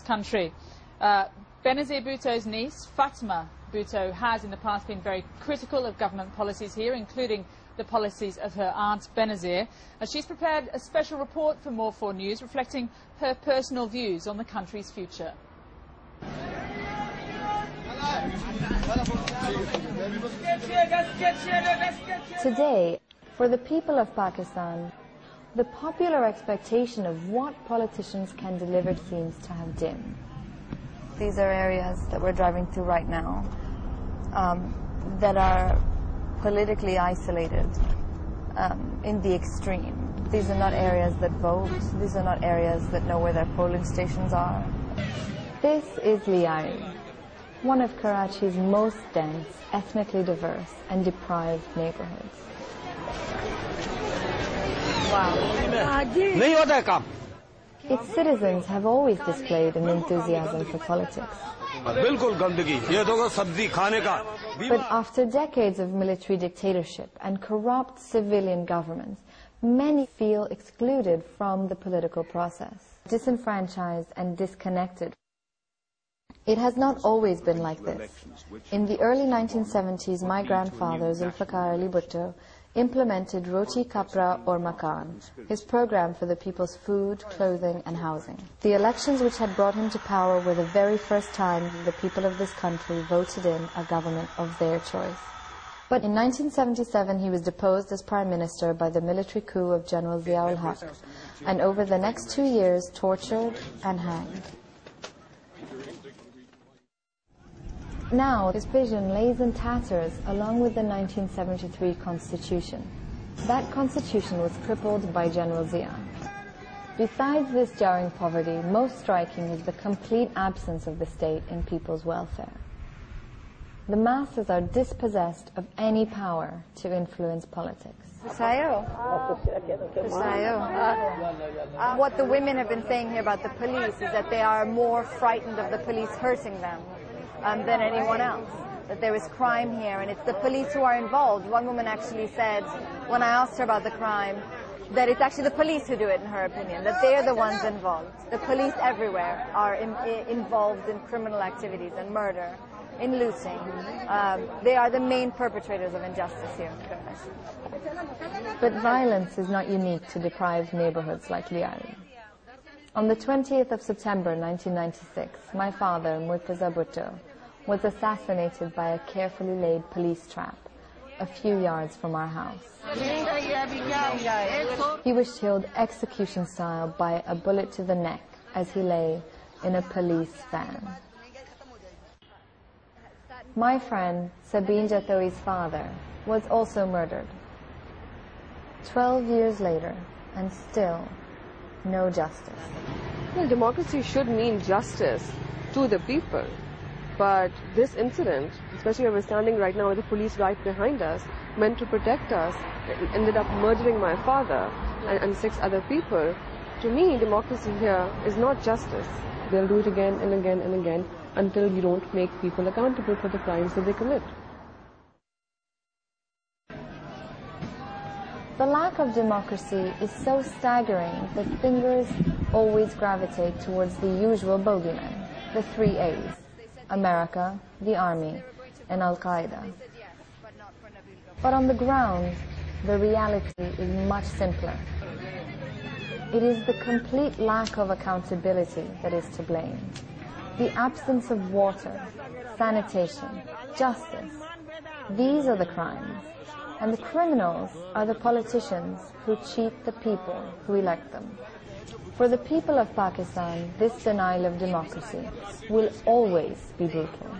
country. Benazir Bhutto's niece, Fatima Bhutto, has in the past been very critical of government policies here, including the policies of her aunt Benazir. She's prepared a special report for More 4 News reflecting her personal views on the country's future. Today, for the people of Pakistan, the popular expectation of what politicians can deliver seems to have dimmed. These are areas that we're driving through right now that are politically isolated in the extreme. These are not areas that vote. These are not areas that know where their polling stations are. This is Lyari, one of Karachi's most dense, ethnically diverse and deprived neighborhoods. Wow. Its citizens have always displayed an enthusiasm for politics. But after decades of military dictatorship and corrupt civilian governments, many feel excluded from the political process, disenfranchised and disconnected. It has not always been like this. In the early 1970s, my grandfather, Fatima Bhutto, implemented Roti Kapra or Makan, his program for the people's food, clothing and housing. The elections which had brought him to power were the very first time the people of this country voted in a government of their choice. But in 1977 he was deposed as Prime Minister by the military coup of General Zia-ul-Haq, and over the next 2 years tortured and hanged. Now, his vision lays in tatters along with the 1973 Constitution. That Constitution was crippled by General Zia. Besides this jarring poverty, most striking is the complete absence of the state in people's welfare. The masses are dispossessed of any power to influence politics. What the women have been saying here about the police is that they are more frightened of the police hurting them than anyone else, that there is crime here and it's the police who are involved. One woman actually said, when I asked her about the crime, that it's actually the police who do it, in her opinion, that they're the ones involved. The police everywhere are involved in criminal activities and murder, in looting. They are the main perpetrators of injustice here. But violence is not unique to deprived neighborhoods like Lyari. On the 20th of September 1996, my father, Fatima Bhutto, was assassinated by a carefully laid police trap a few yards from our house. He was killed execution style by a bullet to the neck as he lay in a police van. My friend, Sabine Jatoi's father, was also murdered. 12 years later, and still no justice. Well, democracy should mean justice to the people. But this incident, especially where we're standing right now with the police right behind us, meant to protect us, ended up murdering my father and 6 other people. To me, democracy here is not justice. They'll do it again and again and again until you don't make people accountable for the crimes that they commit. The lack of democracy is so staggering that fingers always gravitate towards the usual bogeyman, the 3 A's: America, the Army, and Al-Qaeda. But on the ground, the reality is much simpler. It is the complete lack of accountability that is to blame. The absence of water, sanitation, justice. These are the crimes. And the criminals are the politicians who cheat the people who elect them. For the people of Pakistan, this denial of democracy will always be brutal.